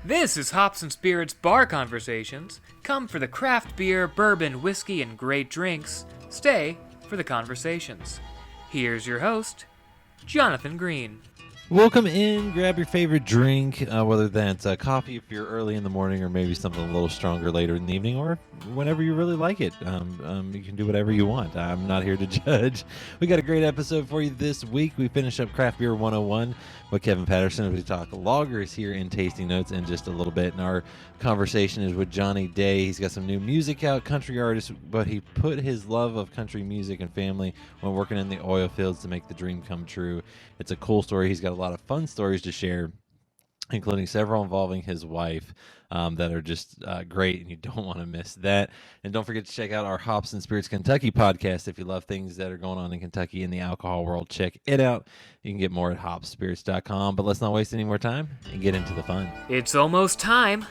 This is Hops and Spirits Bar Conversations. Come for the craft beer, bourbon, whiskey, and great drinks. Stay for the conversations. Here's your host, Jonathan Green. Welcome in. Grab your favorite drink, whether that's coffee if you're early in the morning, or maybe something a little stronger later in the evening, or whenever you really like it. You can do whatever you want. I'm not here to judge. We got a great episode for you this week. We finish up Craft Beer 101 with Kevin Patterson. We talk lagers here in Tasting Notes in just a little bit. And our conversation is with Johnny Day. He's got some new music out, country artist, but he put his love of country music and family when working in the oil fields to make the dream come true. It's a cool story. He's got a lot of fun stories to share, including several involving his wife that are just great, and you don't want to miss that. And don't forget to check out our Hops and Spirits Kentucky podcast. If you love things that are going on in Kentucky in the alcohol world, check it out. You can get more at hopspirits.com. But let's not waste any more time and get into the fun. It's almost time.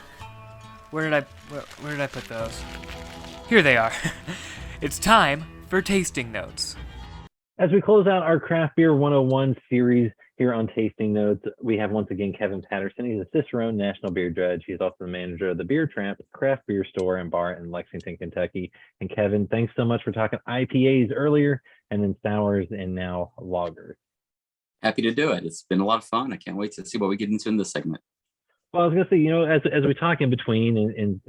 Where did I put those? Here they are. It's time for Tasting Notes. As we close out our Craft Beer 101 series here on Tasting Notes, we have once again Kevin Patterson. He's a Cicerone National Beer Judge. He's also the manager of the Beer Tramp craft beer store and bar in Lexington, Kentucky. And Kevin, thanks so much for talking IPAs earlier, and then sours, and now lagers. Happy to do it. It's been a lot of fun. I can't wait to see what we get into in this segment. Well, I was going to say, as we talk in between and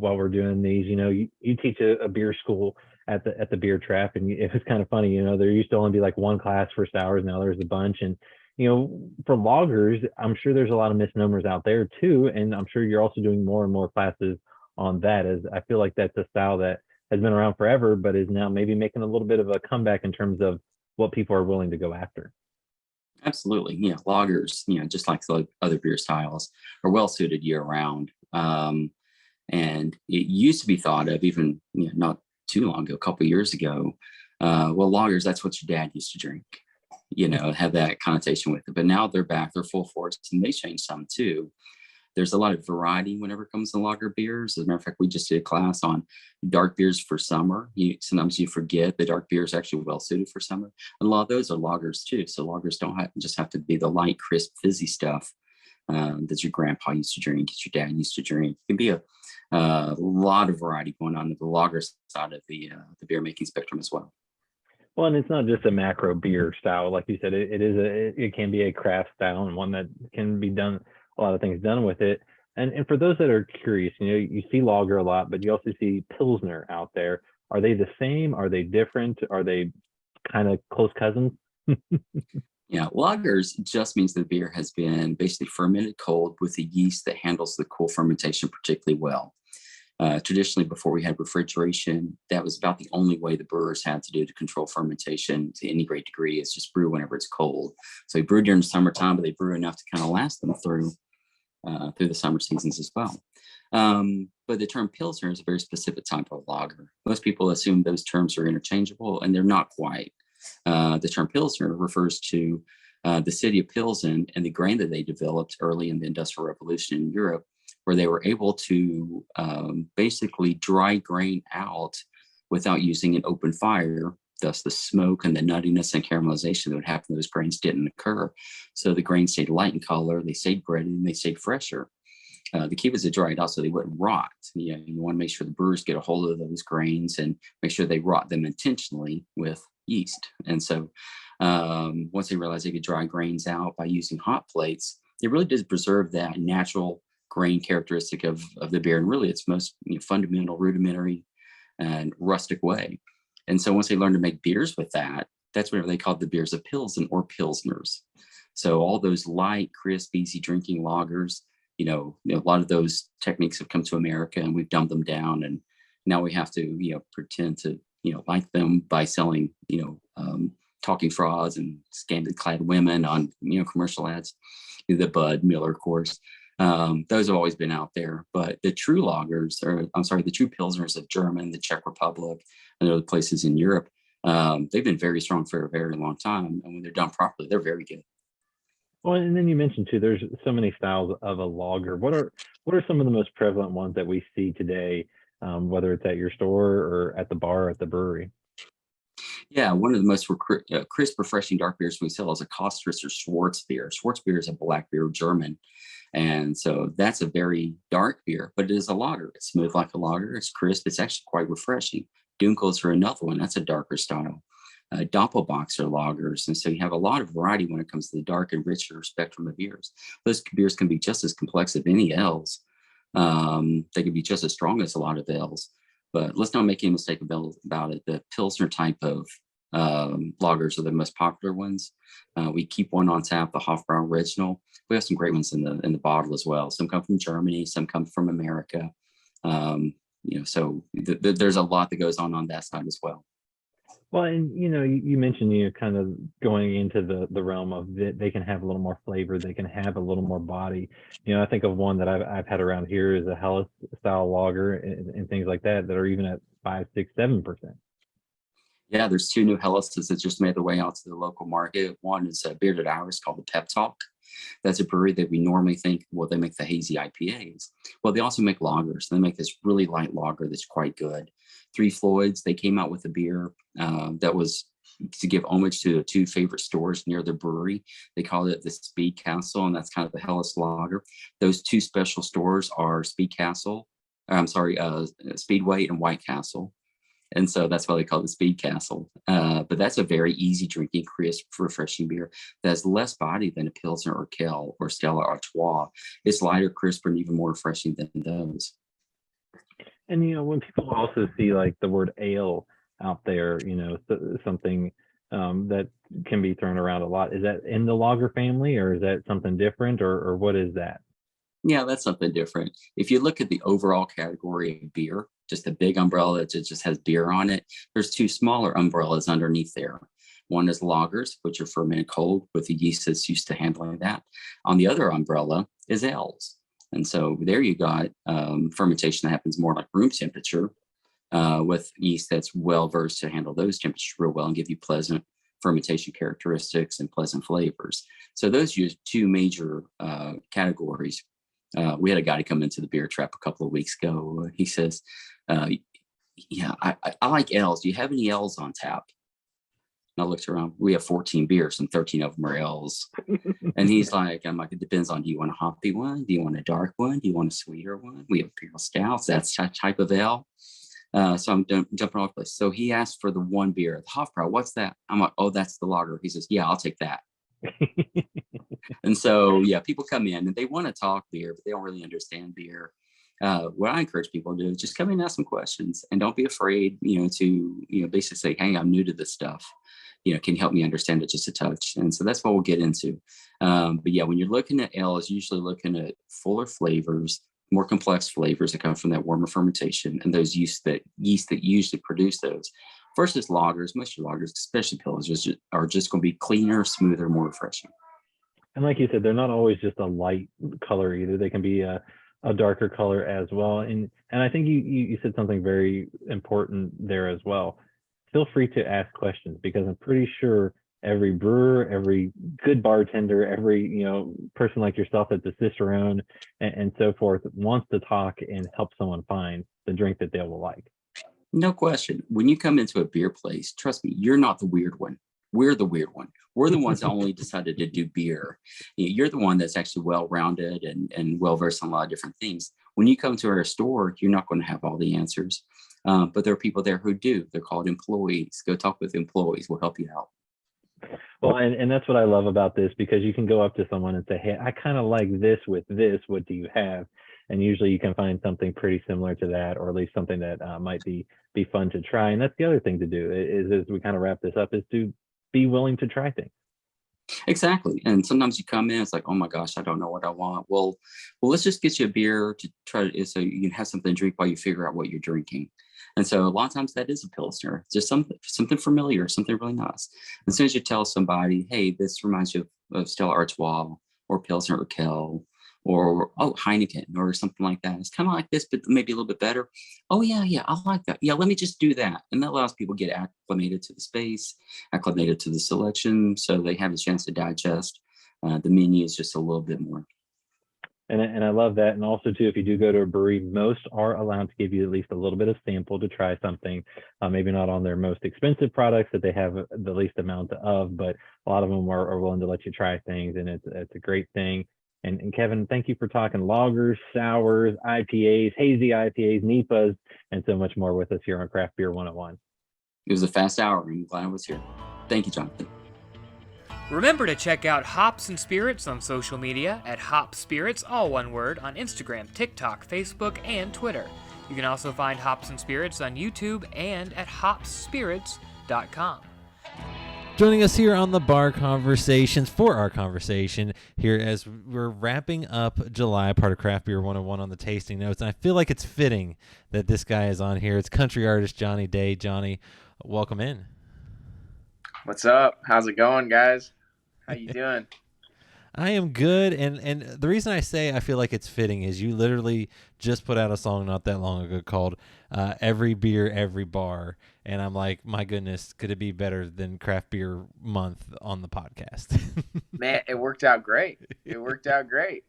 while we're doing these, you teach a beer school at the Beer Trap, and it was kind of funny, there used to only be like one class for sours. Now there's a bunch. And, for lagers, I'm sure there's a lot of misnomers out there too. And I'm sure you're also doing more and more classes on that, as I feel like that's a style that has been around forever, but is now maybe making a little bit of a comeback in terms of what people are willing to go after. Absolutely. Lagers, just like the other beer styles, are well suited year round. And it used to be thought of, even not too long ago, a couple of years ago, lagers, that's what your dad used to drink, have that connotation with it. But now they're back, they're full force, and they changed some too. There's a lot of variety whenever it comes to lager beers. As a matter of fact, we just did a class on dark beers for summer. Sometimes you forget the dark beer is actually well suited for summer. And a lot of those are lagers too. So lagers don't just have to be the light, crisp, fizzy stuff that your grandpa used to drink, that your dad used to drink. It can be a lot of variety going on in the lager side of the beer making spectrum as well. Well, and it's not just a macro beer style, like you said. It can be a craft style, and one that can be done. A lot of things done with it. And for those that are curious, you see lager a lot, but you also see Pilsner out there. Are they the same? Are they different? Are they kind of close cousins? Lagers just means the beer has been basically fermented cold with a yeast that handles the cool fermentation particularly well. Traditionally, before we had refrigeration, that was about the only way the brewers had to do to control fermentation to any great degree, is just brew whenever it's cold. So they brew during the summertime, but they brew enough to kind of last them through the summer seasons as well. But the term Pilsner is a very specific type of lager. Most people assume those terms are interchangeable, and they're not quite. The term Pilsner refers to the city of Pilsen and the grain that they developed early in the Industrial Revolution in Europe, where they were able to basically dry grain out without using an open fire. Thus, the smoke and the nuttiness and caramelization that would happen to those grains didn't occur. So the grains stayed light in color, they stayed breaded, and they stayed fresher. The key was to dry it out so they wouldn't rot. You want to make sure the brewers get a hold of those grains and make sure they rot them intentionally with yeast. And so once they realized they could dry grains out by using hot plates, it really did preserve that natural grain characteristic of the beer, and really its most fundamental, rudimentary, and rustic way. And so once they learned to make beers with that, that's what they called the beers of Pilsen or Pilsners. So all those light, crisp, easy drinking lagers, a lot of those techniques have come to America, and we've dumbed them down. And now we have to, pretend to, like them by selling, talking frauds and scantily-clad women on, commercial ads. The Bud Miller, of course. Those have always been out there, but the true lagers, the true Pilsners of Germany, the Czech Republic, and other places in Europe, they've been very strong for a very long time. And when they're done properly, they're very good. Well, and then you mentioned too, there's so many styles of a lager. What are some of the most prevalent ones that we see today, whether it's at your store or at the bar or at the brewery? Yeah, one of the most crisp, refreshing dark beers we sell is a Kostritz or Schwarz beer. Schwarz beer is a black beer, German. And so that's a very dark beer, but it is a lager. It's smooth like a lager. It's crisp. It's actually quite refreshing. Dunkels are another one. That's a darker style. Doppelbocks are lagers. And so you have a lot of variety when it comes to the dark and richer spectrum of beers. Those beers can be just as complex as any ales. They can be just as strong as a lot of ales. But let's not make any mistake about it. The Pilsner type of lagers are the most popular ones. We keep one on tap, the Hofbrau Original. We have some great ones in the bottle as well. Some come from Germany, some come from America. So there's a lot that goes on that side as well. Well, and you mentioned kind of going into the realm of they can have a little more flavor, they can have a little more body. I think of one that I've had around here is a Helles style lager and things like that are even at 5, 6, 7%. Yeah, there's 2 new Helleses that just made their way out to the local market. One is a Bearded Iris called the Pep Talk. That's a brewery that we normally think, well, they make the hazy IPAs. Well, they also make lagers. They make this really light lager that's quite good. Three Floyds, they came out with a beer that was to give homage to the 2 favorite stores near the brewery. They called it the Speed Castle, and that's kind of the Helles lager. Those 2 special stores are Speedway and White Castle. And so that's why they call it the Speed Castle. But that's a very easy drinking, crisp, refreshing beer that has less body than a Pilsner or Kell or Stella Artois. It's lighter, crisper, and even more refreshing than those. And when people also see like the word ale out there, something that can be thrown around a lot. Is that in the lager family, or is that something different, or what is that? Yeah, that's something different. If you look at the overall category of beer, just a big umbrella that just has beer on it, there's 2 smaller umbrellas underneath there. One is lagers, which are fermented cold with the yeast that's used to handling that. On the other umbrella is ales. And so there you got fermentation that happens more like room temperature with yeast that's well versed to handle those temperatures real well and give you pleasant fermentation characteristics and pleasant flavors. So those are 2 major categories. We had a guy to come into the beer trap a couple of weeks ago. He says, yeah, I like ales. Do you have any ales on tap? And I looked around. We have 14 beers and 13 of them are ales. And he's like, I'm like, it depends on, do you want a hoppy one? Do you want a dark one? Do you want a sweeter one? We have imperial stouts. That's that type of ale. So I'm jumping off place. So he asked for the one beer, the Hofbrau. What's that? I'm like, oh, that's the lager. He says, yeah, I'll take that. And so, yeah, people come in and they want to talk beer, but they don't really understand beer. What I encourage people to do is just come in and ask some questions, and don't be afraid, to basically say, hey, I'm new to this stuff. Can you help me understand it just a touch? And so that's what we'll get into. But yeah, when you're looking at ale, is usually looking at fuller flavors, more complex flavors that come from that warmer fermentation, and those yeast that usually produce those. Versus lagers, most of your lagers, especially pills, are just going to be cleaner, smoother, more refreshing. And like you said, they're not always just a light color either. They can be a darker color as well. And I think you said something very important there as well. Feel free to ask questions, because I'm pretty sure every brewer, every good bartender, every person like yourself that's a cicerone and so forth wants to talk and help someone find the drink that they will like. No question. When you come into a beer place, trust me, you're not the weird one. We're the weird one. We're the ones that only decided to do beer. You're the one that's actually well-rounded and well-versed on a lot of different things. When you come to our store, you're not going to have all the answers. But there are people there who do. They're called employees. Go talk with employees. We'll help you out. Well, and that's what I love about this, because you can go up to someone and say, hey, I kind of like this with this. What do you have? And usually you can find something pretty similar to that, or at least something that might be fun to try. And that's the other thing to do is as we kind of wrap this up, is to be willing to try things. Exactly. And sometimes you come in, it's like, oh my gosh, I don't know what I want. Well, let's just get you a beer to try to, so you can have something to drink while you figure out what you're drinking. And so a lot of times that is a Pilsner, just something familiar, something really nice. As soon as you tell somebody, hey, this reminds you of Stella Artois or Pilsner or Kell or Heineken or something like that. It's kind of like this, but maybe a little bit better. Oh yeah, I like that. Yeah, let me just do that. And that allows people to get acclimated to the space, acclimated to the selection, so they have a chance to digest. The menu is just a little bit more. And I love that. And also too, if you do go to a brewery, most are allowed to give you at least a little bit of sample to try something. Maybe not on their most expensive products that they have the least amount of, but a lot of them are willing to let you try things, and it's a great thing. And Kevin, thank you for talking lagers, sours, IPAs, hazy IPAs, NEPAs, and so much more with us here on Craft Beer 101. It was a fast hour. I'm glad I was here. Thank you, Jonathan. Remember to check out Hops and Spirits on social media at Hop Spirits, all one word, on Instagram, TikTok, Facebook, and Twitter. You can also find Hops and Spirits on YouTube and at hopspirits.com. Joining us here on the Bar Conversations for our conversation here as we're wrapping up July, part of Craft Beer 101 on the tasting notes. And I feel like it's fitting that this guy is on here. It's country artist Johnny Day. Johnny, welcome in. What's up? How's it going, guys? How you doing? I am good, and the reason I say I feel like it's fitting is you literally just put out a song not that long ago called Every Beer, Every Bar, and I'm like, my goodness, could it be better than Craft Beer Month on the podcast? Man, it worked out great. It worked out great.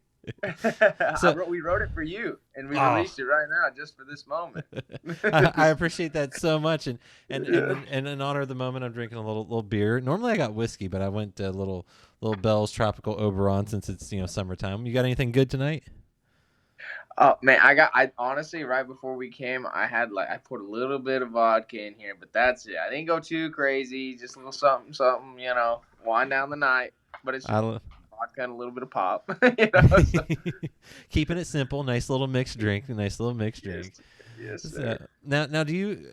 We wrote it for you, and we released it right now just for this moment. I appreciate that so much, and in honor of the moment, I'm drinking a little beer. Normally I got whiskey, but I went a little Bell's Tropical Oberon since it's summertime. You got anything good tonight? Oh man, I honestly right before we came, I put a little bit of vodka in here, but that's it. I didn't go too crazy, just a little something, wind down the night. But it's vodka and a little bit of pop. So. Keeping it simple, nice little mixed drink. Yes, So, sir. now, do you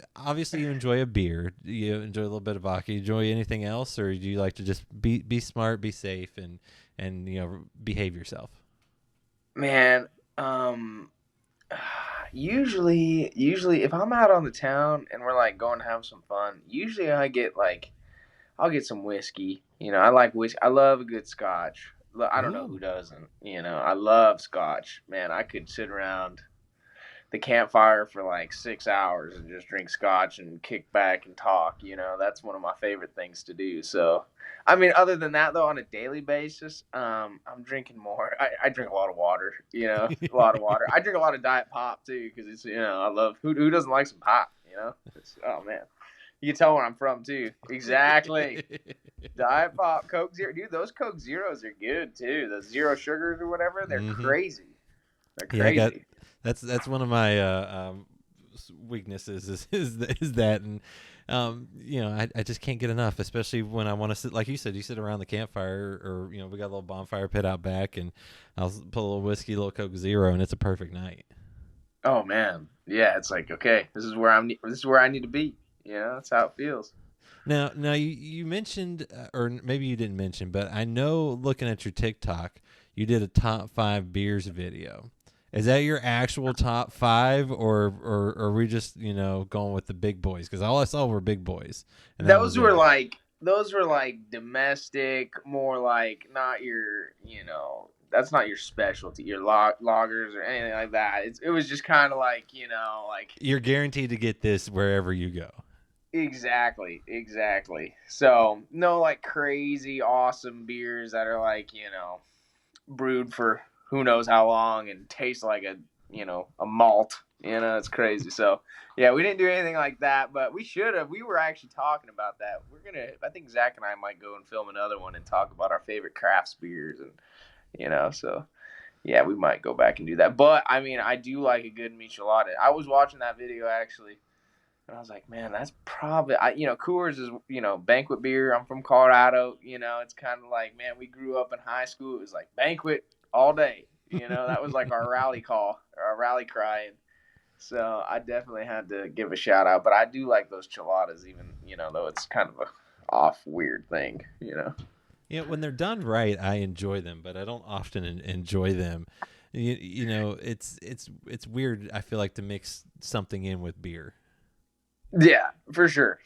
enjoy a beer? Do you enjoy a little bit of vodka? You enjoy anything else, or do you like to just be smart, be safe, and behave yourself? Man, usually if I'm out on the town and we're like going to have some fun, usually I'll get some whiskey. I like whiskey. I love a good scotch. I don't know who doesn't. I love scotch. Man, I could sit around the campfire for like 6 hours and just drink scotch and kick back and talk. That's one of my favorite things to do. So, I mean, other than that, though, on a daily basis, I'm drinking more. I drink a lot of water, a lot of water. I drink a lot of Diet Pop, too, because it's, I love, who doesn't like some pop, oh, man. You can tell where I'm from, too. Exactly. Diet Pop, Coke Zero. Dude, those Coke Zeros are good, too. The zero sugars or whatever, they're crazy. They're crazy. That's one of my weaknesses is that, and I just can't get enough, especially when I want to sit, like you said, you sit around the campfire, or we got a little bonfire pit out back, and I'll put a little whiskey, a little Coke Zero, and it's a perfect night. Oh man, yeah, it's like, okay, this is where I need to be. That's how it feels. Now you mentioned, or maybe you didn't mention, but I know looking at your TikTok, you did a top 5 beers video. Is that your actual top 5, or are we just going with the big boys? Because all I saw were big boys. And those were like domestic, more like not your that's not your specialty, your loggers or anything like that. It was just kind of like like you're guaranteed to get this wherever you go. Exactly. So no like crazy awesome beers that are like brewed for who knows how long and taste like a malt. It's crazy. So yeah, we didn't do anything like that, but we should have. We were actually talking about that. I think Zach and I might go and film another one and talk about our favorite crafts beers, and so yeah, we might go back and do that. But I mean, I do like a good michelada. I was watching that video actually, and I was like, man, that's probably Coors is banquet beer. I'm from Colorado. It's kind of like, man, we grew up in high school. It was like banquet all day. That was like our rally call or our rally cry. And so I definitely had to give a shout out. But I do like those chiladas, even though it's kind of a off weird thing. Yeah, when they're done right, I enjoy them, but I don't often enjoy them. It's weird. I feel like to mix something in with beer. Yeah, for sure.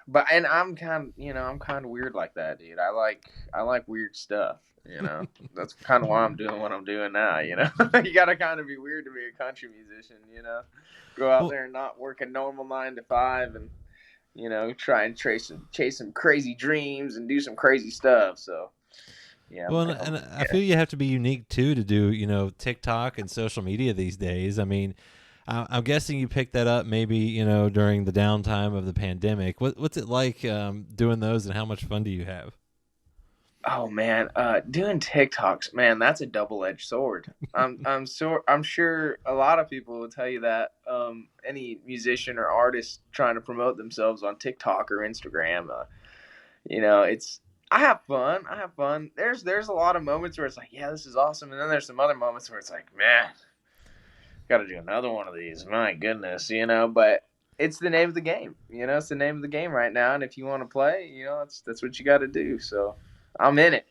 But and I'm kind of weird like that, dude. I like weird stuff. That's kind of why I'm doing what I'm doing now. You gotta kind of be weird to be a country musician. Go out there and not work a normal 9 to 5, and try and chase some crazy dreams and do some crazy stuff. So Yeah. Well, and I feel you have to be unique too to do, TikTok and social media these days. I mean, I'm guessing you picked that up maybe, during the downtime of the pandemic. What's it like doing those, and how much fun do you have? Oh man, doing TikToks, man, that's a double-edged sword. I'm sure a lot of people will tell you that. Any musician or artist trying to promote themselves on TikTok or Instagram, it's I have fun. I have fun. There's a lot of moments where it's like, yeah, this is awesome, and then there's some other moments where it's like, man, got to do another one of these. My goodness, But it's the name of the game. It's the name of the game right now, and if you want to play, that's what you got to do. So. I'm in it.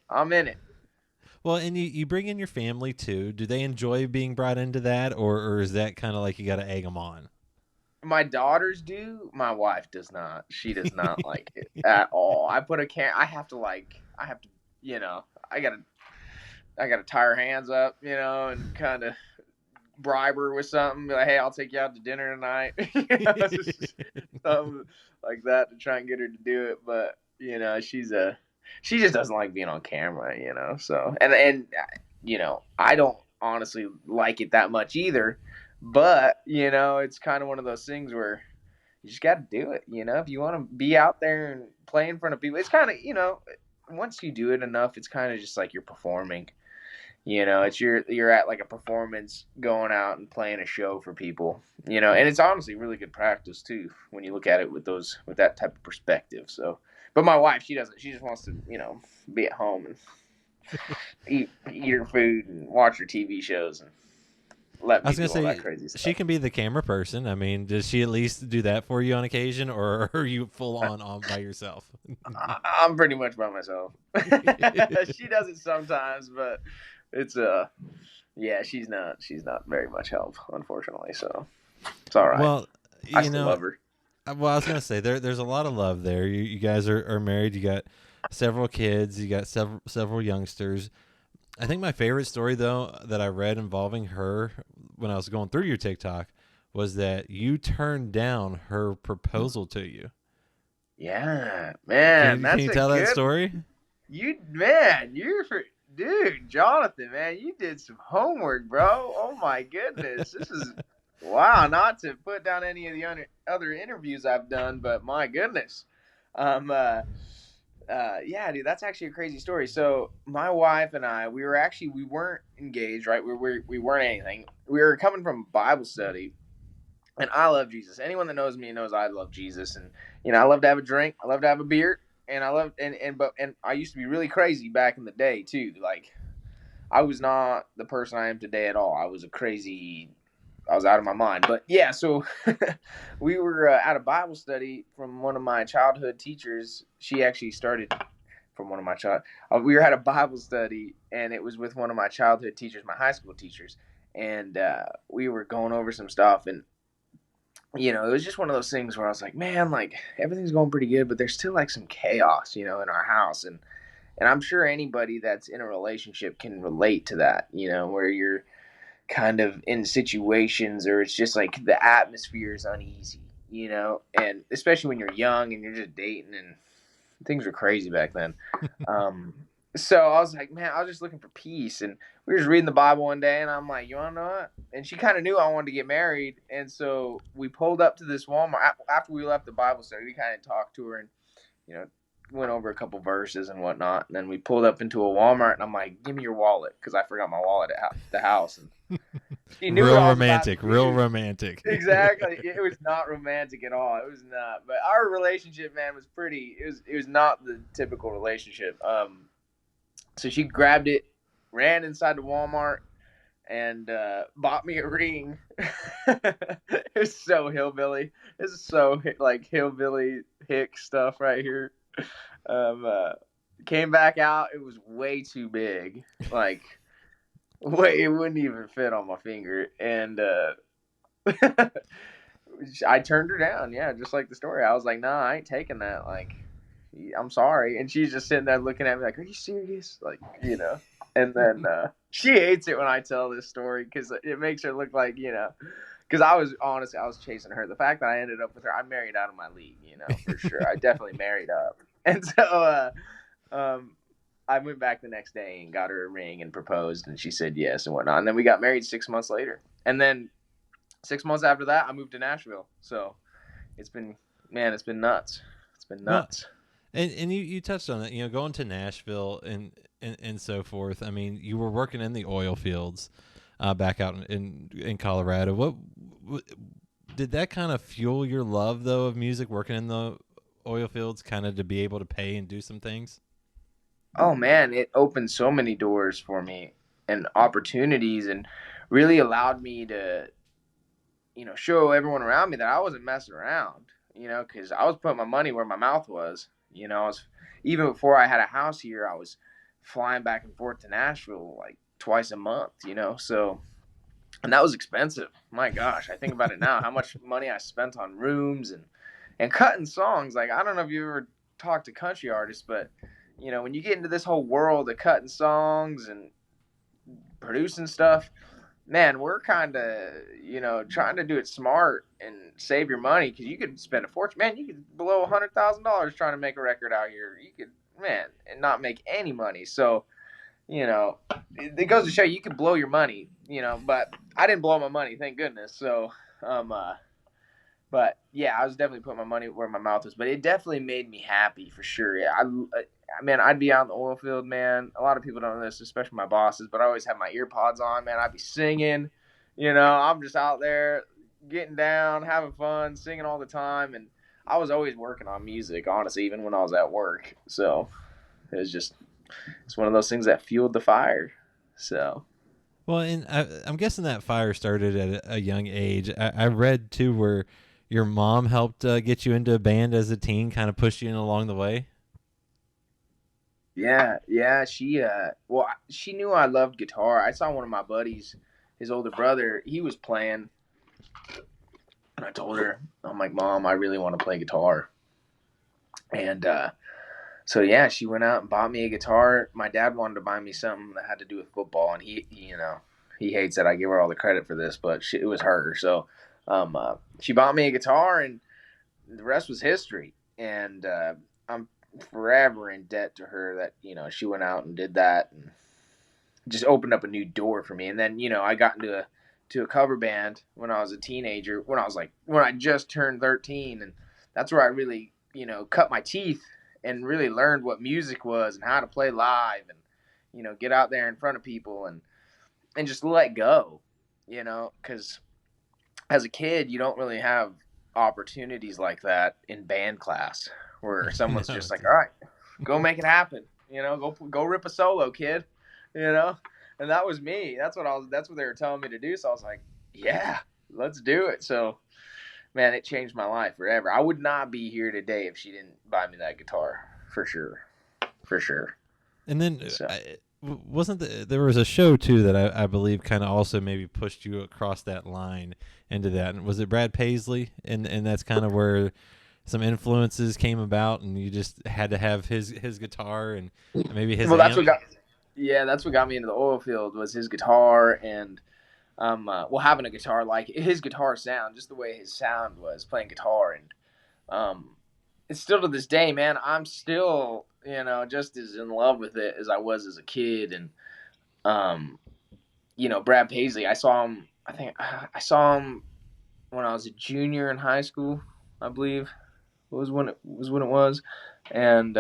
Well, and you bring in your family too. Do they enjoy being brought into that, or is that kind of like you got to egg them on? My daughters do. My wife does not. She does not like it at all. I put I have to, I gotta tie her hands up, and kind of bribe her with something. Be like, hey, I'll take you out to dinner tonight. Something like that to try and get her to do it. But she just doesn't like being on camera, So and I don't honestly like it that much either. But it's kind of one of those things where you just got to do it. If you want to be out there and play in front of people, it's kind of once you do it enough, it's kind of just like you're performing. It's you're at like a performance, going out and playing a show for people. And it's honestly really good practice too when you look at it with that type of perspective. So. But my wife, she doesn't. She just wants to, be at home and eat her food and watch her TV shows and let me do all that crazy stuff. She can be the camera person. I mean, does she at least do that for you on occasion, or are you full on by yourself? I'm pretty much by myself. She does it sometimes, but it's yeah, she's not very much help, unfortunately. So it's all right. Well, I still love her. Well, I was gonna say there's a lot of love there. You guys are married. You got several kids. You got several youngsters. I think my favorite story though that I read involving her when I was going through your TikTok was that you turned down her proposal to you. Yeah, man. Can you tell that story? Dude, Jonathan, man, you did some homework, bro. Oh my goodness, this is. Wow, not to put down any of the other interviews I've done, but my goodness. Yeah, dude, that's actually a crazy story. So my wife and I, we weren't engaged, right? We weren't anything. We were coming from Bible study, and I love Jesus. Anyone that knows me knows I love Jesus, and I love to have a drink, I love to have a beer, and and I used to be really crazy back in the day too. Like, I was not the person I am today at all. I was out of my mind. But yeah, so we were at a Bible study from one of my childhood teachers. She actually started from one of my we were at a Bible study, and it was with one of my childhood teachers, my high school teachers. And we were going over some stuff, and it was just one of those things where I was like, man, like everything's going pretty good, but there's still like some chaos, in our house. And I'm sure anybody that's in a relationship can relate to that, where you're kind of in situations or it's just like the atmosphere is uneasy, and especially when you're young and you're just dating, and things were crazy back then. So I was like, man, I was just looking for peace, and we were just reading the Bible one day, and I'm like, you want to know what? And she kind of knew I wanted to get married, and so we pulled up to this Walmart after we left the Bible study. We kind of talked to her and went over a couple verses and whatnot, and then we pulled up into a Walmart, and I'm like, give me your wallet, because I forgot my wallet at the house. And she knew real romantic. Exactly. It was not romantic at all. It was not. But our relationship, man, was pretty. It was not the typical relationship. So she grabbed it, ran inside the Walmart, and bought me a ring. It was so hillbilly. This is so like hillbilly hick stuff right here. Came back out. It was way too big. Like, it wouldn't even fit on my finger. And I turned her down. Yeah, just like the story. I was like, nah, I ain't taking that. Like, I'm sorry. And she's just sitting there looking at me like, are you serious? Like, And then she hates it when I tell this story because it makes her look like, because I was chasing her. The fact that I ended up with her, I married out of my league, for sure. I definitely married up. And so I went back the next day and got her a ring and proposed, and she said yes and whatnot. And then we got married 6 months later. And then 6 months after that, I moved to Nashville. So it's been nuts. It's been nuts. Well, and you touched on it, going to Nashville and so forth. I mean, you were working in the oil fields back out in Colorado. What did that kind of fuel your love, though, of music, working in the oil fields, kind of to be able to pay and do some things? Oh man, it opened so many doors for me and opportunities, and really allowed me to, show everyone around me that I wasn't messing around, because I was putting my money where my mouth was. Even before I had a house here, I was flying back and forth to Nashville like twice a month, so, and that was expensive. My gosh, I think about it now, how much money I spent on rooms and cutting songs. Like, I don't know if you ever talked to country artists, but when you get into this whole world of cutting songs and producing stuff, man, we're kind of, trying to do it smart and save your money, because you could spend a fortune. Man, you could blow $100,000 trying to make a record out here. You could, man, and not make any money. So, it goes to show you can blow your money, but I didn't blow my money, thank goodness. So, but yeah, I was definitely putting my money where my mouth was, but it definitely made me happy for sure. Yeah, man, I'd be out in the oil field, man. A lot of people don't know this, especially my bosses, but I always have my ear pods on, man. I'd be singing, I'm just out there getting down, having fun, singing all the time. And I was always working on music, honestly, even when I was at work. So it's one of those things that fueled the fire. So. Well, and I'm guessing that fire started at a young age. I read too where your mom helped get you into a band as a teen, kind of pushed you in along the way. Yeah. She knew I loved guitar. I saw one of my buddies, his older brother, he was playing, and I told her, I'm like, Mom, I really want to play guitar. And so yeah, she went out and bought me a guitar. My dad wanted to buy me something that had to do with football, and he hates that I give her all the credit for this, but it was her. So she bought me a guitar, and the rest was history. And I'm forever in debt to her that, she went out and did that and just opened up a new door for me. And then, I got into a cover band when I was a teenager, when I just turned 13. And that's where I really, cut my teeth and really learned what music was and how to play live and, get out there in front of people and just let go, because as a kid, you don't really have opportunities like that in band class, where someone's just like, all right, go make it happen. Go rip a solo, kid. And that was me. That's what they were telling me to do. So I was like, yeah, let's do it. So, man, it changed my life forever. I would not be here today if she didn't buy me that guitar, for sure. And then there was a show too that I believe kind of also maybe pushed you across that line into that. And was it Brad Paisley? And that's kind of where some influences came about, and you just had to have his guitar and maybe his. Well, that's what got me into the oil field, was his guitar, and having a guitar, like his guitar sound, just the way his sound was playing guitar, and it's still to this day, man. I'm still just as in love with it as I was as a kid, and Brad Paisley, I saw him. I think I saw him when I was a junior in high school, I believe. Was when it was, and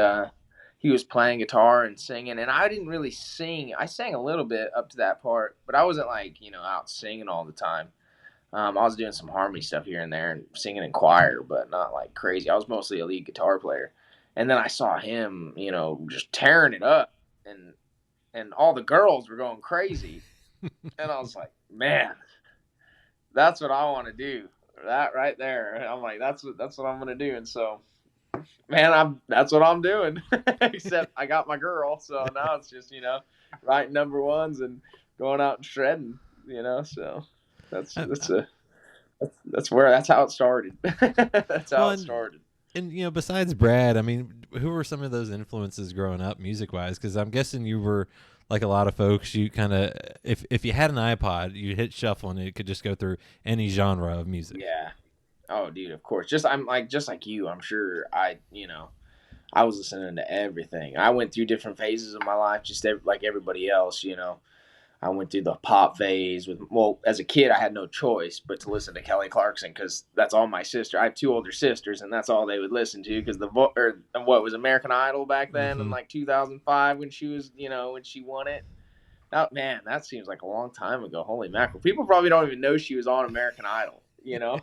he was playing guitar and singing, and I didn't really sing. I sang a little bit up to that part, but I wasn't like out singing all the time. I was doing some harmony stuff here and there and singing in choir, but not like crazy. I was mostly a lead guitar player, and then I saw him, just tearing it up, and all the girls were going crazy, and I was like, man, that's what I want to do. That right there. I'm like, that's what I'm gonna do. And so, man, that's what I'm doing. Except I got my girl, so now it's just writing number ones and going out and shredding. So that's how it started. That's how it started. And besides Brad, I mean, who were some of those influences growing up, music wise? Because I'm guessing you were like a lot of folks. You kind of, if you had an iPod, you hit shuffle and it could just go through any genre of music. Yeah. Oh, dude, of course. Just like you. I'm sure I was listening to everything. I went through different phases of my life, just like everybody else, you know. I went through the pop phase as a kid, I had no choice but to listen to Kelly Clarkson because that's all my sister. I have 2 older sisters, and that's all they would listen to because what was American Idol back then in like 2005 when she was, you know, when she won it. Oh, man, that seems like a long time ago. Holy mackerel. People probably don't even know she was on American Idol, you know?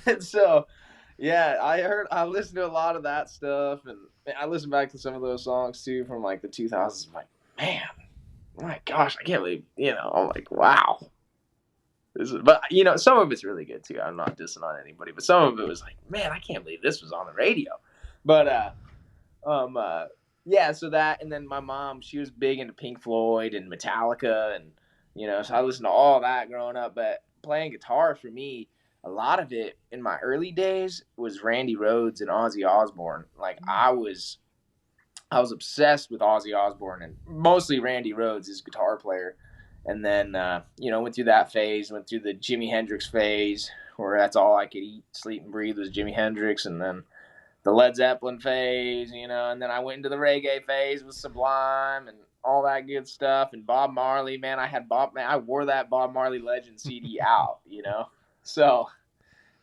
And so, yeah, I listened to a lot of that stuff, and I listened back to some of those songs too from like the 2000s. I'm like, man, my gosh, I can't believe, you know, I'm like, wow. But, you know, some of it's really good too. I'm not dissing on anybody, but some of it was like, man, I can't believe this was on the radio. But, um, uh, yeah, so that, and then my mom, she was big into Pink Floyd and Metallica, and, you know, so I listened to all that growing up. But playing guitar for me, a lot of it in my early days was Randy Rhoads and Ozzy Osbourne. Like, I was obsessed with Ozzy Osbourne and mostly Randy Rhoads, his guitar player. And then, you know, went through that phase, went through the Jimi Hendrix phase, where that's all I could eat, sleep, and breathe was Jimi Hendrix. And then the Led Zeppelin phase, you know, and then I went into the reggae phase with Sublime and all that good stuff. And Bob Marley, man, I wore that Bob Marley Legend CD out, you know. So,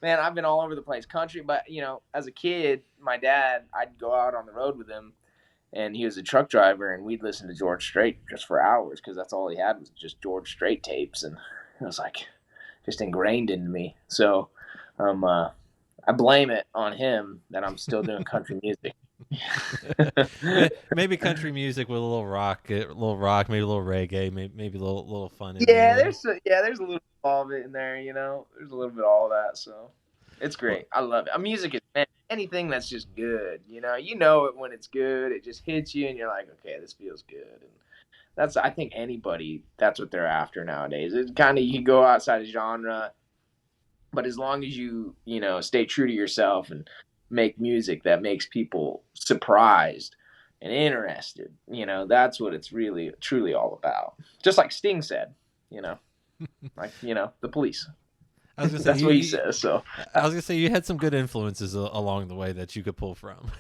man, I've been all over the place. Country, but, you know, as a kid, my dad, I'd go out on the road with him, and he was a truck driver, and we'd listen to George Strait just for hours because that's all he had was just George Strait tapes, and it was like just ingrained into me. So I blame it on him that I'm still doing country music. Maybe country music with a little rock, maybe a little reggae, maybe a little fun in Yeah, there. there's a little bit of all of it in there, you know. There's a little bit of all of that, so it's Well, great. I love it. Music is, man, anything that's just good, you know it when it's good. It just hits you, and you're like, okay, this feels good. And I think anybody, that's what they're after nowadays. It's kind of, you can go outside of genre, but as long as you know, stay true to yourself and make music that makes people surprised and interested, you know, that's what it's really truly all about. Just like Sting said, you know, like, you know, the Police. I was gonna say That's what he says. So I was gonna say you had some good influences along the way that you could pull from.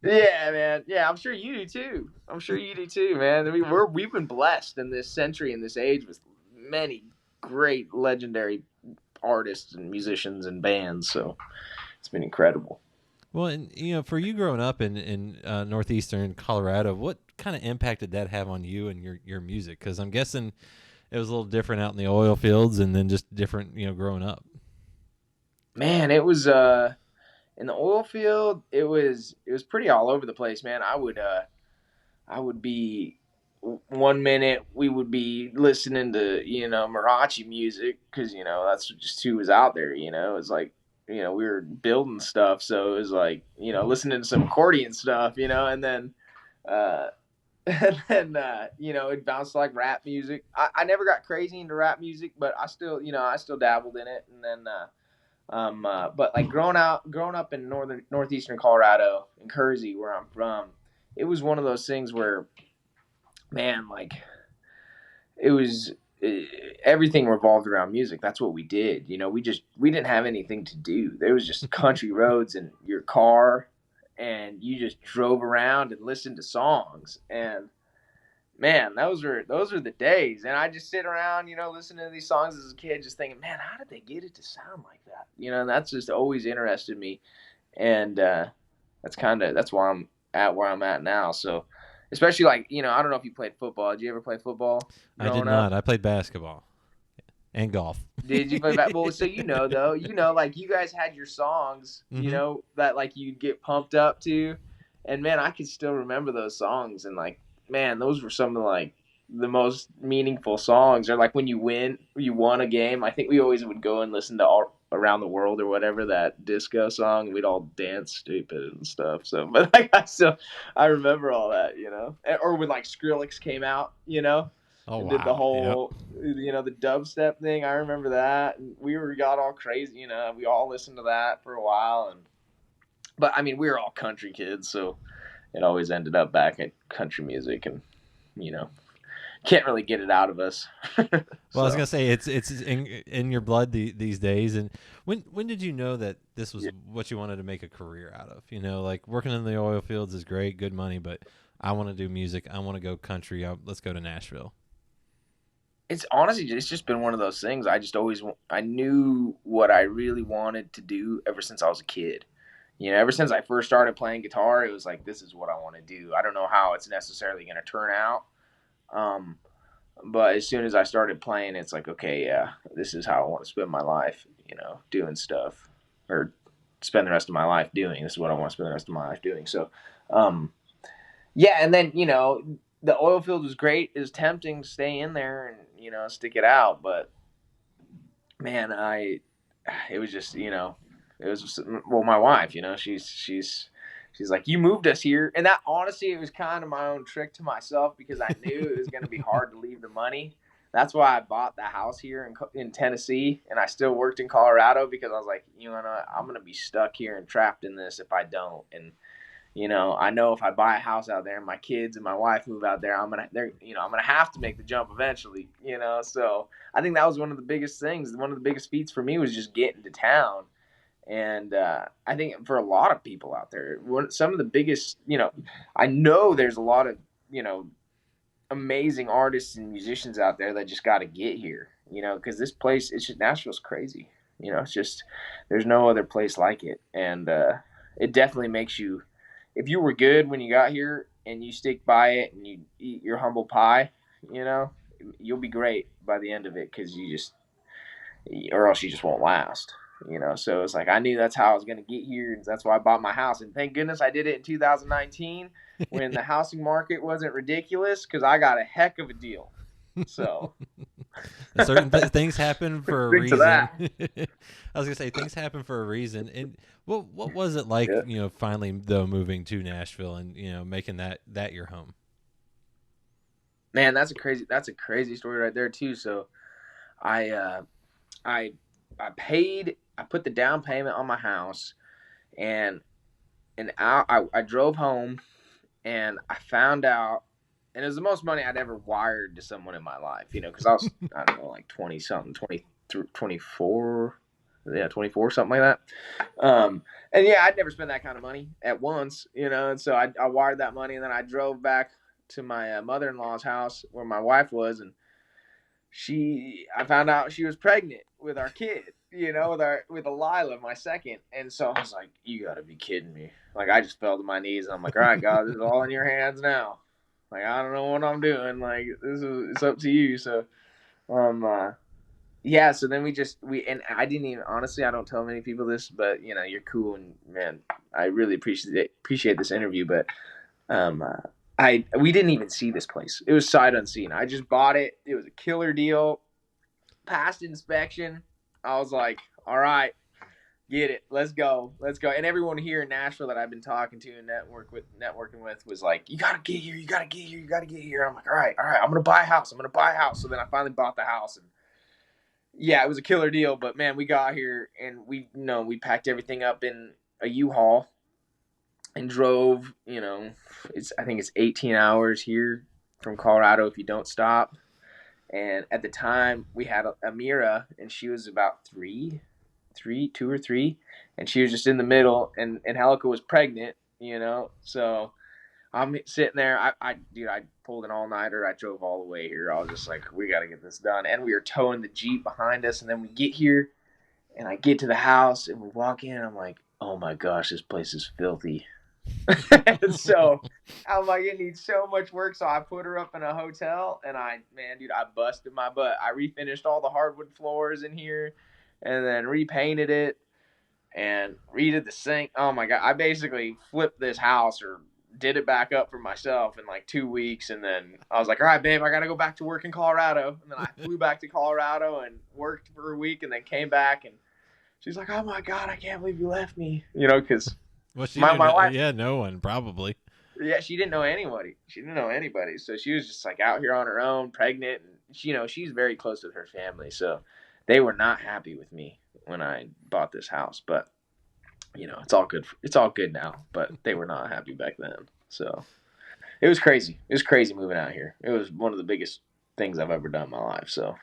yeah, man. Yeah, I'm sure you do too. I'm sure you do too, man. I mean, we've been blessed in this century, in this age, with many great legendary artists and musicians and bands. So it's been incredible. Well, and you know, for you growing up in northeastern Colorado, what kind of impact did that have on you and your music? Because I'm guessing it was a little different out in the oil fields, and then just different, you know, growing up. Man, it was in the oil field. It was pretty all over the place, man. I would be 1 minute we would be listening to, you know, Marachi music because, you know, that's just who was out there. You know, it's like, you know, we were building stuff, so it was like, you know, listening to some accordion stuff, you know, and then uh and then you know, it bounced like rap music. I never got crazy into rap music, but I still, you know, I still dabbled in it. And then but like growing up in northeastern Colorado, in Kersey, where I'm from, it was one of those things where, man, like, it was everything revolved around music. That's what we did. You know, we didn't have anything to do. There was just country roads in your car, and you just drove around and listened to songs. And man, those were the days. And I just sit around, you know, listening to these songs as a kid, just thinking, man, how did they get it to sound like that? You know, and that's just always interested me. And that's why I'm at where I'm at now. So, especially, like, you know, I don't know if you played football. Did you ever play football I did growing not. up? I played basketball and golf. Did you play basketball? So, you know, though, you know, like, you guys had your songs, you Mm-hmm. know, that like you'd get pumped up to. And man, I can still remember those songs. And like, man, those were some of like the most meaningful songs. Or like when you won a game. I think we always would go and listen to All Around the World or whatever, that disco song. We'd all dance stupid and stuff. So, but like, I remember all that, you know. Or when like Skrillex came out, you know, Oh and did the wow! Yep. whole, you know, the dubstep thing. I remember that, and got all crazy, you know. We all listened to that for a while. And but I mean, we were all country kids, so it always ended up back at country music. And, you know, can't really get it out of us. Well, I was gonna say it's in your blood these days. And when did you know that this was what you wanted to make a career out of? You know, like working in the oil fields is great, good money, but I want to do music. I want to go country. Let's go to Nashville. It's honestly, it's just been one of those things. I knew what I really wanted to do ever since I was a kid. You know, ever since I first started playing guitar, it was like, this is what I want to do. I don't know how it's necessarily going to turn out. But as soon as I started playing, it's like, okay, yeah, this is how I want to spend my life, you know, doing stuff, or spend the rest of my life doing. This is what I want to spend the rest of my life doing. So, yeah. And then, you know, the oil field was great. It was tempting to stay in there and, you know, stick it out. But man, it was just, you know, it was just, well, my wife, you know, she's like, you moved us here. And that, honestly, it was kind of my own trick to myself, because I knew it was going to be hard to leave the money. That's why I bought the house here in Tennessee, and I still worked in Colorado, because I was like, you know, I'm going to be stuck here and trapped in this if I don't. And, you know if I buy a house out there and my kids and my wife move out there, I'm going to have to make the jump eventually, you know? So I think that was one of the biggest things. One of the biggest feats for me was just getting to town. And I think for a lot of people out there, some of the biggest, you know, I know there's a lot of, you know, amazing artists and musicians out there that just got to get here, you know, because this place, it's just, Nashville's crazy. You know, it's just, there's no other place like it. And it definitely makes you, if you were good when you got here and you stick by it and you eat your humble pie, you know, you'll be great by the end of it, because or else you just won't last. You know, so it's like, I knew that's how I was going to get here. And that's why I bought my house. And thank goodness I did it in 2019 when the housing market wasn't ridiculous, because I got a heck of a deal. So certain things happen for a reason. I was going to say, things happen for a reason. And what was it like, you know, finally though moving to Nashville and, you know, making that your home? Man, that's a crazy story right there too. So I put the down payment on my house, and I drove home, and I found out, and it was the most money I'd ever wired to someone in my life, you know, because I was, I don't know, like 20 something, 24, yeah, 24, something like that. And yeah, I'd never spent that kind of money at once, you know, and so I wired that money, and then I drove back to my mother-in-law's house where my wife was, and I found out she was pregnant with our kid, you know, with Lila, my second. And so I was like, you gotta be kidding me. Like, I just fell to my knees, and I'm like, all right, God, this is all in your hands now. Like, I don't know what I'm doing. Like, it's up to you. So, yeah, so then and I didn't even, honestly, I don't tell many people this, but, you know, you're cool, and man, I really appreciate this interview, but, we didn't even see this place. It was sight unseen. I just bought it. It was a killer deal. Passed inspection. I was like, all right, get it. Let's go. And everyone here in Nashville that I've been talking to and networking with was like, you gotta get here. I'm like, all right. I'm gonna buy a house. So then I finally bought the house, and yeah, it was a killer deal. But man, we got here, and we packed everything up in a U-Haul and drove, you know, I think it's 18 hours here from Colorado if you don't stop. And at the time we had Amira, and she was about 2 or 3, and she was just in the middle, and Helica was pregnant, you know. So I'm sitting there. I pulled an all-nighter. I drove all the way here. I was just like, we got to get this done. And we were towing the Jeep behind us, and then we get here, and I get to the house, and we walk in, and I'm like, oh my gosh, this place is filthy. And so I'm like, it needs so much work. So I put her up in a hotel, and I busted my butt. I refinished all the hardwood floors in here, and then repainted it and redid the sink. Oh my God. I basically flipped this house, or did it back up for myself in like 2 weeks. And then I was like, all right, babe, I got to go back to work in Colorado. And then I flew back to Colorado and worked for a week, and then came back, and she's like, oh my God, I can't believe you left me. You know, because my wife, yeah, no one probably. Yeah, she didn't know anybody. So she was just like out here on her own, pregnant, and she's very close with her family. So they were not happy with me when I bought this house. But it's all good. It's all good now. But they were not happy back then. So it was crazy. It was crazy moving out here. It was one of the biggest things I've ever done in my life. So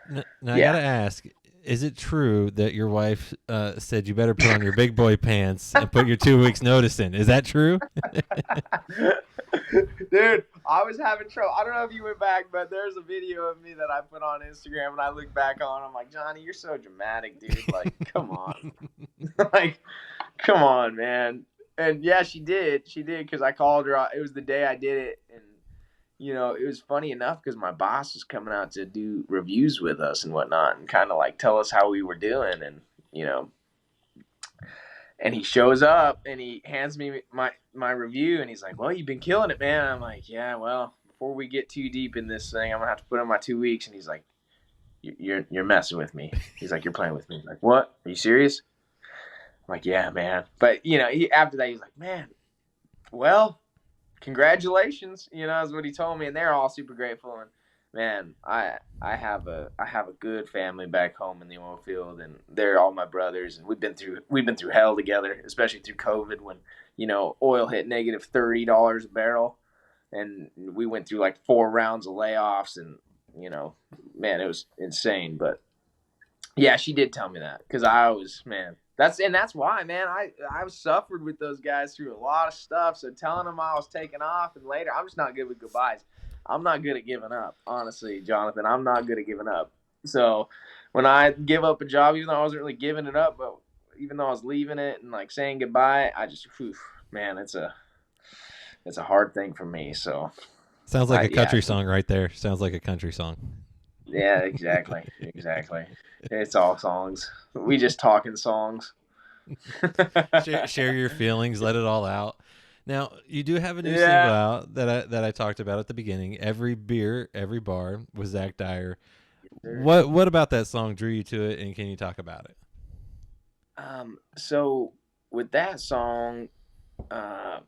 Now I yeah. gotta ask: is it true that your wife said you better put on your big boy pants and put your 2 weeks notice in? Is that true? Dude, I was having trouble. I don't know if you went back, but there's a video of me that I put on Instagram, and I look back on. I'm like, Johnny, you're so dramatic, dude. Like, come on, like, come on, man. And yeah, she did, because I called her. It was the day I did it, and it was funny enough because my boss was coming out to do reviews with us and whatnot, and kind of like tell us how we were doing, and and he shows up and he hands me my review, and he's like, well, you've been killing it, man. I'm like, yeah, well, before we get too deep in this thing, I'm gonna have to put in my 2 weeks. And he's like, you're messing with me. He's like, you're playing with me. I'm like, what? Are you serious? I'm like, yeah, man. But after that, he's like, man, well, congratulations, is what he told me. And they're all super grateful. And man, I have a good family back home in the oil field, and they're all my brothers, and we've been through hell together, especially through COVID when oil hit negative $30 a barrel, and we went through like 4 rounds of layoffs, and man, it was insane. But yeah, she did tell me that, because I was, man, that's why, man, I suffered with those guys through a lot of stuff. So telling them I was taking off, and later, I'm just not good with goodbyes. I'm not good at giving up, honestly, Jonathan. I'm not good at giving up. So when I give up a job, even though I wasn't really giving it up, but even though I was leaving it and like saying goodbye, I just, man, it's a hard thing for me. So Sounds like a country song right there. Sounds like a country song. Yeah, exactly. It's all songs. We just talking songs. share your feelings, let it all out. Now, you do have a new single out that I talked about at the beginning. Every Beer, Every Bar with Zach Dyer. What about that song drew you to it, and can you talk about it? So with that song, that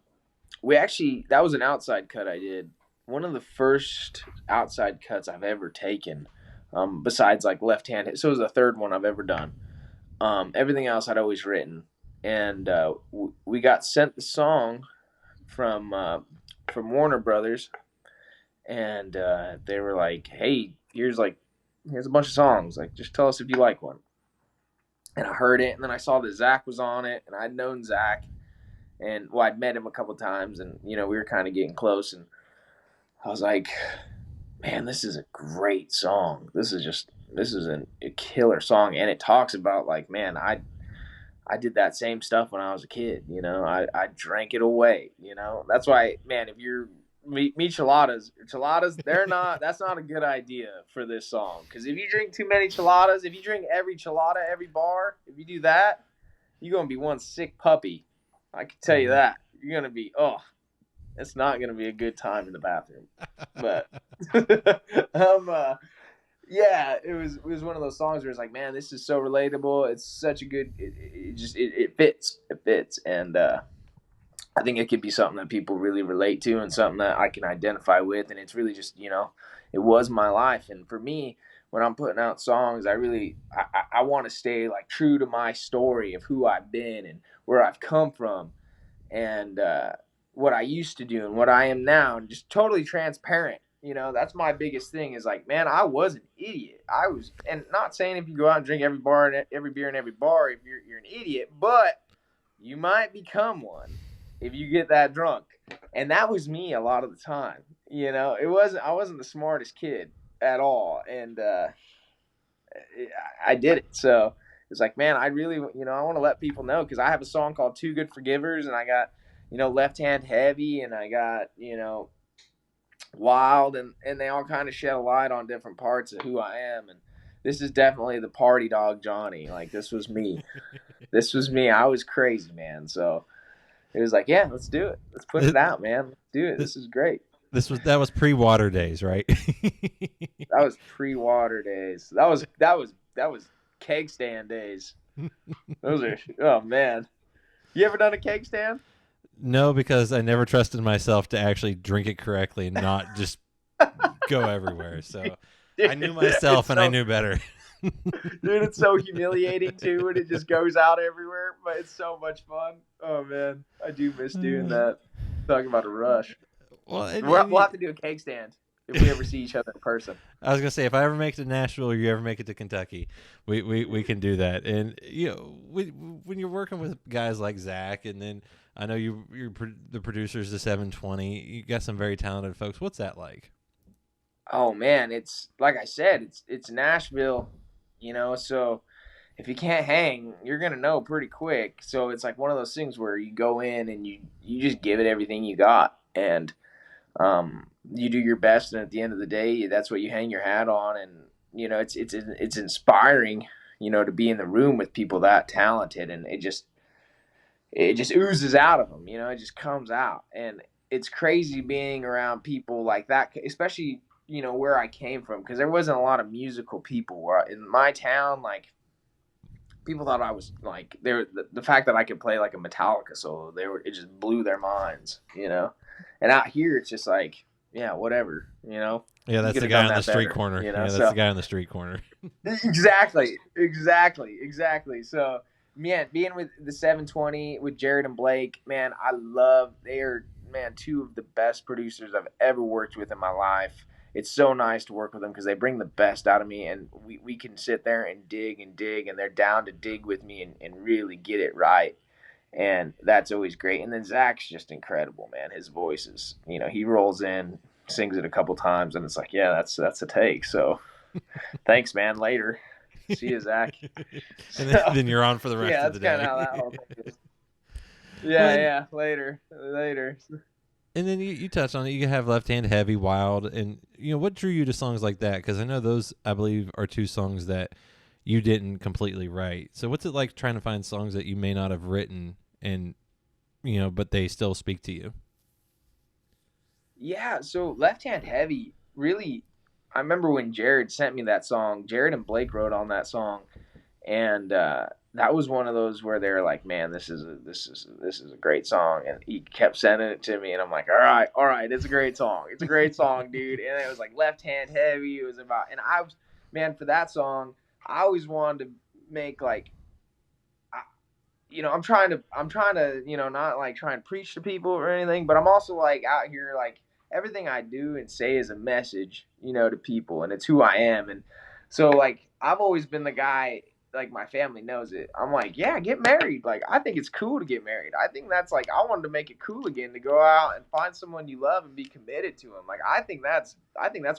was an outside cut I did. One of the first outside cuts I've ever taken, besides like Left Hand. So it was the third one I've ever done. Everything else I'd always written. And we got sent the song from Warner Brothers, and they were like, hey, here's a bunch of songs, like, just tell us if you like one. And I heard it, and then I saw that Zach was on it, and I'd known Zach, and I'd met him a couple times, and we were kind of getting close, and I was like, man, this is a great song. This is a killer song, and it talks about, like, man, I did that same stuff when I was a kid. I drank it away. That's why, man, if you're micheladas, that's not a good idea for this song. Because if you drink too many cheladas, if you drink every chelada, every bar, if you do that, you're going to be one sick puppy. I can tell you that. You're going to be, it's not going to be a good time in the bathroom. But, yeah, it was one of those songs where it's like, man, this is so relatable. It's such a good, it fits. It fits. And I think it could be something that people really relate to, and something that I can identify with. And it's really just, it was my life. And for me, when I'm putting out songs, I want to stay like true to my story of who I've been and where I've come from, and what I used to do and what I am now, and just totally transparent. That's my biggest thing, is like, man, I was an idiot. And not saying if you go out and drink every beer in every bar, if you're an idiot, but you might become one if you get that drunk. And that was me a lot of the time. I wasn't the smartest kid at all. And I did it. So it's like, man, I really, I want to let people know, because I have a song called Two Good Forgivers, and I got, Left Hand Heavy, and I got, Wild, and they all kind of shed a light on different parts of who I am. And this is definitely the party dog Johnny. Like, this was me. I was crazy, man. So it was like, yeah, let's do it. Let's put it out, man. Let's do it. This is great. That was pre-water days, right? That was pre-water days. That was keg stand days. Those are, oh man. You ever done a keg stand? No, because I never trusted myself to actually drink it correctly and not just go everywhere. So I knew myself, and I knew better. Dude, it's so humiliating too when it just goes out everywhere, but it's so much fun. Oh man, I do miss doing that. Talking about a rush. Well, we'll have to do a keg stand. if we ever see each other in person. I was gonna say, if I ever make it to Nashville or you ever make it to Kentucky, we can do that. And when you're working with guys like Zach, and then I know the producers, the 720, you got some very talented folks. What's that like? Oh man, it's like I said, it's Nashville, so if you can't hang, you're gonna know pretty quick. So it's like one of those things where you go in and you just give it everything you got, and you do your best, and at the end of the day, that's what you hang your hat on. And it's inspiring, to be in the room with people that talented, and it just oozes out of them. It just comes out, and it's crazy being around people like that, especially where I came from, because there wasn't a lot of musical people in my town. Like, people thought I was like, the fact that I could play like a Metallica solo, it just blew their minds, and out here it's just like, yeah, whatever, Yeah, that's the guy on the street corner. Yeah, that's the guy on the street corner. Exactly. So, man, being with the 720 with Jared and Blake, man, they are, man, two of the best producers I've ever worked with in my life. It's so nice to work with them because they bring the best out of me, and we can sit there and dig, and they're down to dig with me and really get it right. And that's always great. And then Zach's just incredible, man. His voice is, he rolls in, sings it a couple times, and it's like, yeah, that's a take. So thanks, man. Later. See you, Zach. And then you're on for the rest of the day. Yeah, that's kind of how that whole thing is. Yeah, later. And then you touched on it. You have Left Hand Heavy, Wild, and what drew you to songs like that? Because I know those, I believe, are two songs that you didn't completely write. So what's it like trying to find songs that you may not have written, and but they still speak to you? Yeah, so Left Hand Heavy, really, I remember when Jared sent me that song. Jared and Blake wrote on that song, and that was one of those where they're like, man, this is a great song. And he kept sending it to me, and I'm like, all right, it's a great song. It's a great song, dude. And it was like Left Hand Heavy. It was about, and I was, man, for that song, I always wanted to make like, I'm trying to, not like trying to preach to people or anything, but I'm also like out here, like everything I do and say is a message, to people, and it's who I am. And so like, I've always been the guy, like my family knows it. I'm like, yeah, get married. Like, I think it's cool to get married. I think that's like, I wanted to make it cool again, to go out and find someone you love and be committed to them. Like, I think that's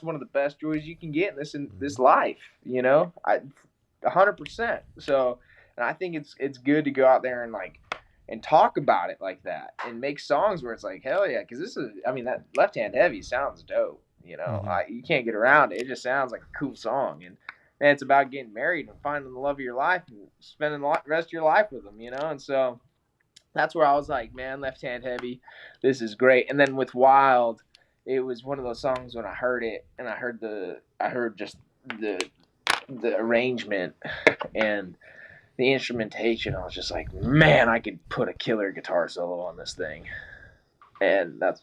one of the best joys you can get in this life, 100%. So, and I think it's good to go out there and like, and talk about it like that, and make songs where it's like, hell yeah. Cause that Left Hand Heavy sounds dope. Mm-hmm. You can't get around it. It just sounds like a cool song. And man, it's about getting married and finding the love of your life and spending the rest of your life with them, And so that's where I was like, man, Left Hand Heavy, this is great. And then with Wild, it was one of those songs when I heard it, and I heard just the arrangement and the instrumentation. I was just like, man, I could put a killer guitar solo on this thing. And that's,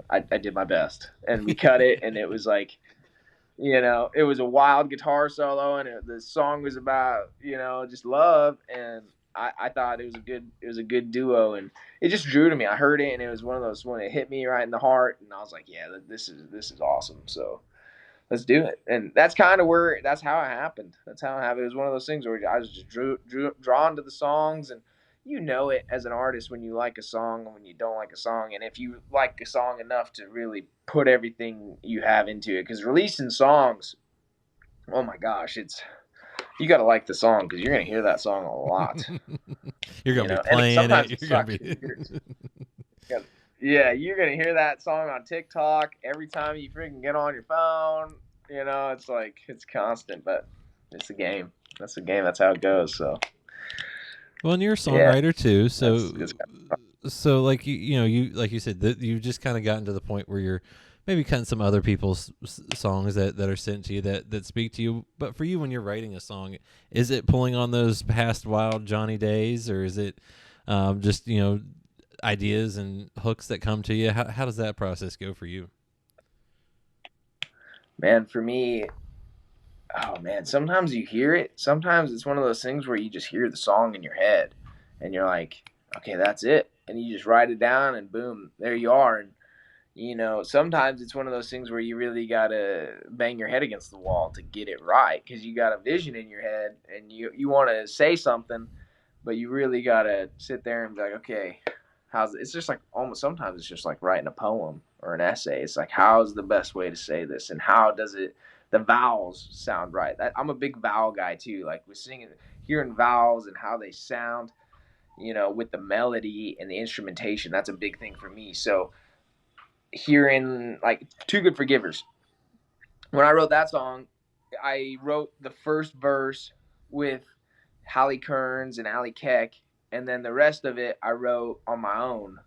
I did my best, and we cut it, and it was like, it was a wild guitar solo, and the song was about, just love. And I thought it was a good duo, and it just drew to me. I heard it, and it was one of those, when it hit me right in the heart, and I was like, yeah, this is awesome. So let's do it. And that's kind of that's how it happened. It was one of those things where I was just drawn to the songs, and it as an artist when you like a song and when you don't like a song. And if you like a song enough to really put everything you have into it, because releasing songs, oh my gosh, you got to like the song, because you're going to hear that song a lot. You're going to be playing it. You're going to be... Yeah, you're going to hear that song on TikTok every time you freaking get on your phone. It's like, it's constant, but it's a game. That's a game. That's how it goes. So. Well, and you're a songwriter too, so like you like you said, that you just kind of gotten to the point where you're maybe cutting some other people's songs that are sent to you that speak to you. But for you, when you're writing a song, is it pulling on those past Wild Johnny days, or is it just ideas and hooks that come to you? How does that process go for you? Man, for me, oh man, sometimes you hear it. Sometimes it's one of those things where you just hear the song in your head, and you're like, okay, that's it. And you just write it down, and boom, there you are. And sometimes it's one of those things where you really got to bang your head against the wall to get it right, because you got a vision in your head and you want to say something, but you really got to sit there and be like, okay, it's just like almost sometimes it's just like writing a poem or an essay. It's like, how's the best way to say this, and how does the vowels sound right? I'm a big vowel guy too. Like we're singing, hearing vowels and how they sound, with the melody and the instrumentation. That's a big thing for me. So hearing like Too Good for Givers, when I wrote that song, I wrote the first verse with Hallie Kearns and Allie Keck, and then the rest of it I wrote on my own.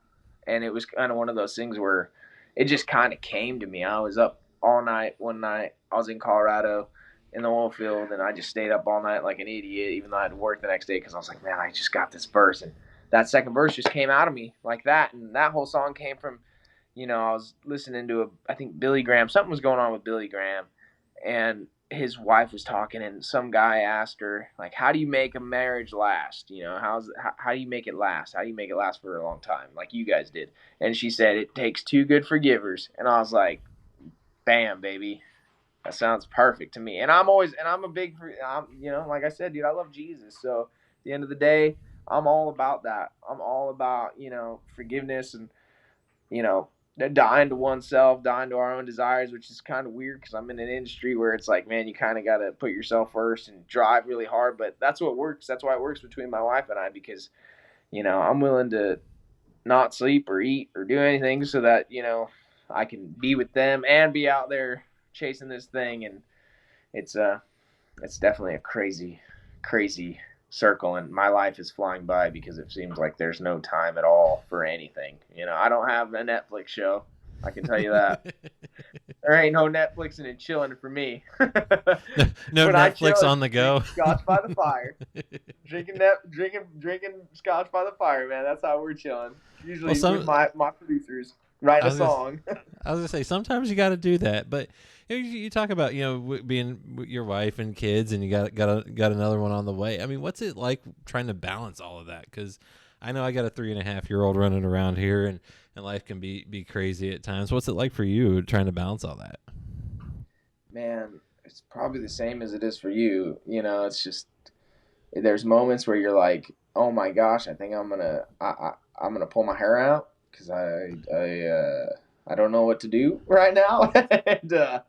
And it was kind of one of those things where it just kind of came to me. I was up all night one night. I was in Colorado in the oil field, and I just stayed up all night like an idiot, even though I had to work the next day, because I was like, man, I just got this verse. And that second verse just came out of me like that. And that whole song came from, I was listening to I think Billy Graham. Something was going on with Billy Graham, and his wife was talking, and some guy asked her, like, how do you make a marriage last? How do you make it last? How do you make it last for a long time, like you guys did? And she said, it takes two good forgivers. And I was like, bam, baby. That sounds perfect to me. And I'm a big, like I said, dude, I love Jesus. So at the end of the day, I'm all about that. I'm all about, forgiveness and, dying to oneself, dying to our own desires, which is kind of weird because I'm in an industry where it's like, man, you kind of got to put yourself first and drive really hard. But that's what works. That's why it works between my wife and I, because, I'm willing to not sleep or eat or do anything so that, I can be with them and be out there chasing this thing. And it's definitely a crazy, crazy circle, and my life is flying by because it seems like there's no time at all for anything. I don't have a Netflix show, I can tell you that. There ain't no Netflixing and chilling for me. No When Netflix on the go. Scotch by the fire, drinking scotch by the fire, man. That's how we're chilling. Usually with my producers write a song. I was gonna say, sometimes you got to do that, but you talk about being with your wife and kids, and you got another one on the way. I mean, what's it like trying to balance all of that? Because I know I got a 3.5-year-old running around here, and life can be crazy at times. What's it like for you trying to balance all that? Man, it's probably the same as it is for you. It's just, there's moments where you're like, oh my gosh, I think I'm gonna pull my hair out because I don't know what to do right now. And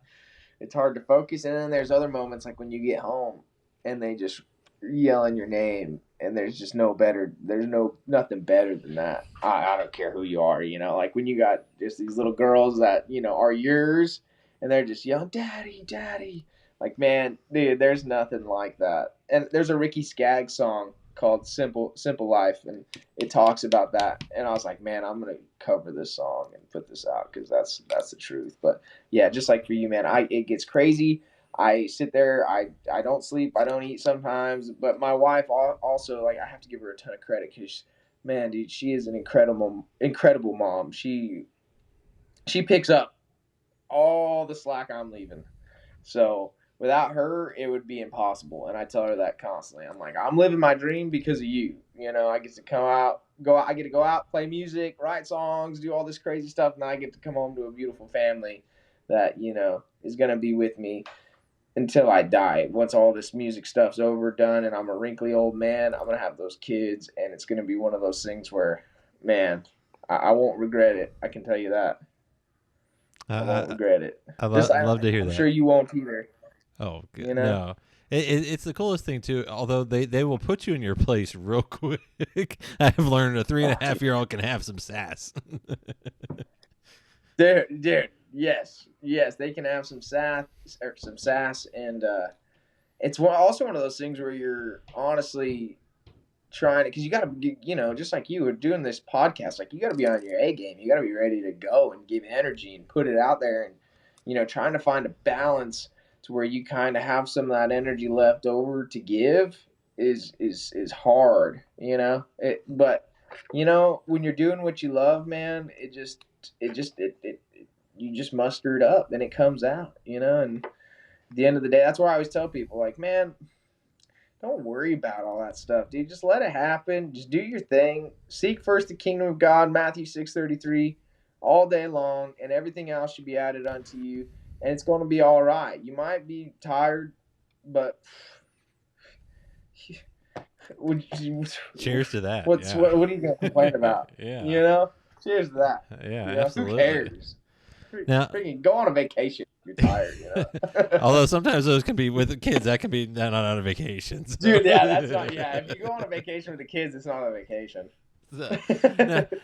it's hard to focus. And then there's other moments like when you get home and they just yelling your name, and there's just nothing better than that. I don't care who you are, like when you got just these little girls that, are yours, and they're just yelling, daddy, daddy. Like, man, dude, there's nothing like that. And there's a Ricky Skaggs song called Simple Life, and it talks about that. And I was like, man, I'm gonna cover this song and put this out because that's the truth. But yeah, just like for you, man, it gets crazy. I sit there, I don't sleep, I don't eat sometimes. But my wife also, like, I have to give her a ton of credit because, man, dude, she is an incredible mom. She picks up all the slack I'm leaving. So without her, it would be impossible. And I tell her that constantly. I'm like, I'm living my dream because of you. I get to I get to go out, play music, write songs, do all this crazy stuff. And I get to come home to a beautiful family that, is going to be with me until I die. Once all this music stuff's done, and I'm a wrinkly old man, I'm going to have those kids. And it's going to be one of those things where, man, I won't regret it. I can tell you that. I won't regret it. I love to hear that. I'm sure you won't either. Oh, good. No. It's the coolest thing, too, although they will put you in your place real quick. I've learned a 3.5-year-old can have some sass. Dude, yes, they can have some sass, and it's also one of those things where you're honestly trying to, because you got to, just like you were doing this podcast, like you got to be on your A game. You got to be ready to go and give energy and put it out there, and trying to find a balance to where you kind of have some of that energy left over to give is hard, but when you're doing what you love, man, you just muster it up and it comes out, and at the end of the day, that's why I always tell people, like, man, don't worry about all that stuff, dude. Just let it happen. Just do your thing. Seek first the kingdom of God, Matthew 6:33. all day long, and everything else should be added unto you, and it's going to be all right. You might be tired, but Cheers to that. what are you going to complain about? Yeah. Cheers to that. Yeah, Who absolutely. cares? Now, Freaking go on a vacation if you're tired. Although sometimes those can be with the kids, that can be not on a vacation. So. Dude, yeah, that's not. Yeah, if you go on a vacation with the kids, it's not a vacation. So,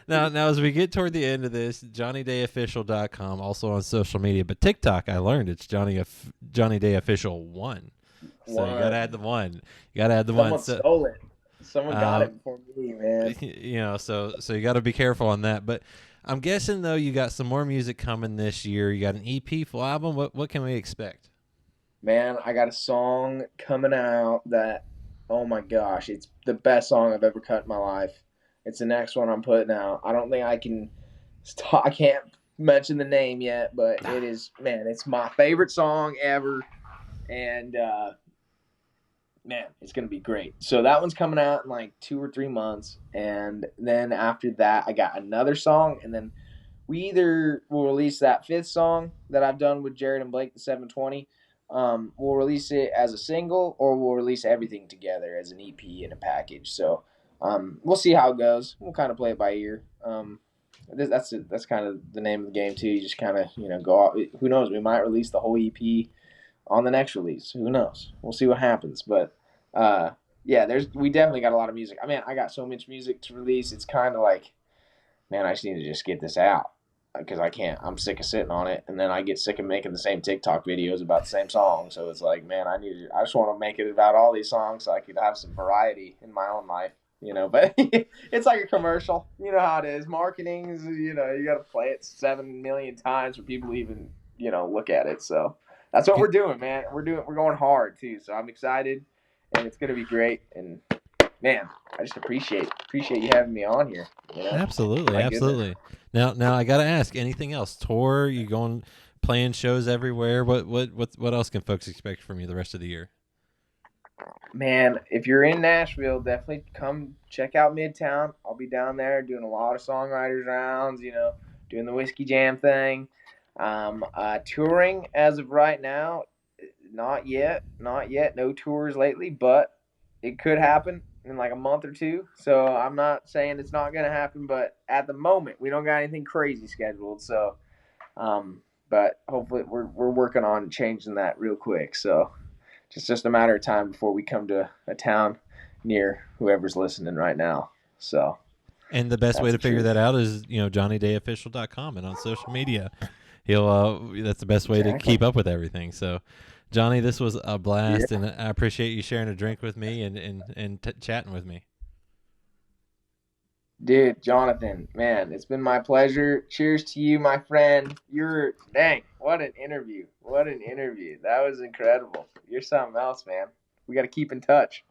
now, as we get toward the end of this, JohnnyDayOfficial.com, also on social media, but TikTok, I learned it's Johnny Day Official 1. So you gotta add the 1. You gotta add the Someone 1. stole it. Someone got it before me, man. So you got to be careful on that. But I'm guessing though you got some more music coming this year. You got an EP, full album. What can we expect? Man, I got a song coming out that, oh my gosh, it's the best song I've ever cut in my life. It's the next one I'm putting out. I don't think I can stop. I can't mention the name yet, but it is, man, it's my favorite song ever. And, man, it's going to be great. So that one's coming out in like 2 or 3 months. And then after that, I got another song. And then we either will release that 5th song that I've done with Jared and Blake, the 720. We'll release it as a single, or we'll release everything together as an EP in a package. So we'll see how it goes. We'll kind of play it by ear. That's kind of the name of the game too. You just kind of go out. Who knows? We might release the whole EP on the next release. Who knows? We'll see what happens. But yeah, we definitely got a lot of music. I mean, I got so much music to release. It's kind of like, man, I just need to just get this out because I can't. I'm sick of sitting on it, and then I get sick of making the same TikTok videos about the same song. So it's like, man, I just want to make it about all these songs so I could have some variety in my own life. But it's like a commercial. You know how it is. Marketing is, you got to play it 7 million times for people to even, look at it. So that's what we're doing, man. We're going hard too. So I'm excited, and it's gonna be great. And man, I just appreciate you having me on here. Absolutely. Now I gotta ask, anything else? Tour? You going playing shows everywhere? What else can folks expect from you the rest of the year? Man, if you're in Nashville, definitely come check out Midtown. I'll be down there doing a lot of songwriters rounds, doing the Whiskey Jam thing. Touring as of right now, not yet. No tours lately, but it could happen in like a month or 2. So I'm not saying it's not going to happen, but at the moment we don't got anything crazy scheduled. So, but hopefully we're working on changing that real quick. So it's just a matter of time before we come to a town near whoever's listening right now. So, and the best way to figure that out is, JohnnyDayOfficial.com and on social media. That's the best way to keep up with everything. So, Johnny, this was a blast, and I appreciate you sharing a drink with me and chatting with me. Dude, Jonathan, man, it's been my pleasure. Cheers to you, my friend. What an interview. That was incredible. You're something else, man. We got to keep in touch.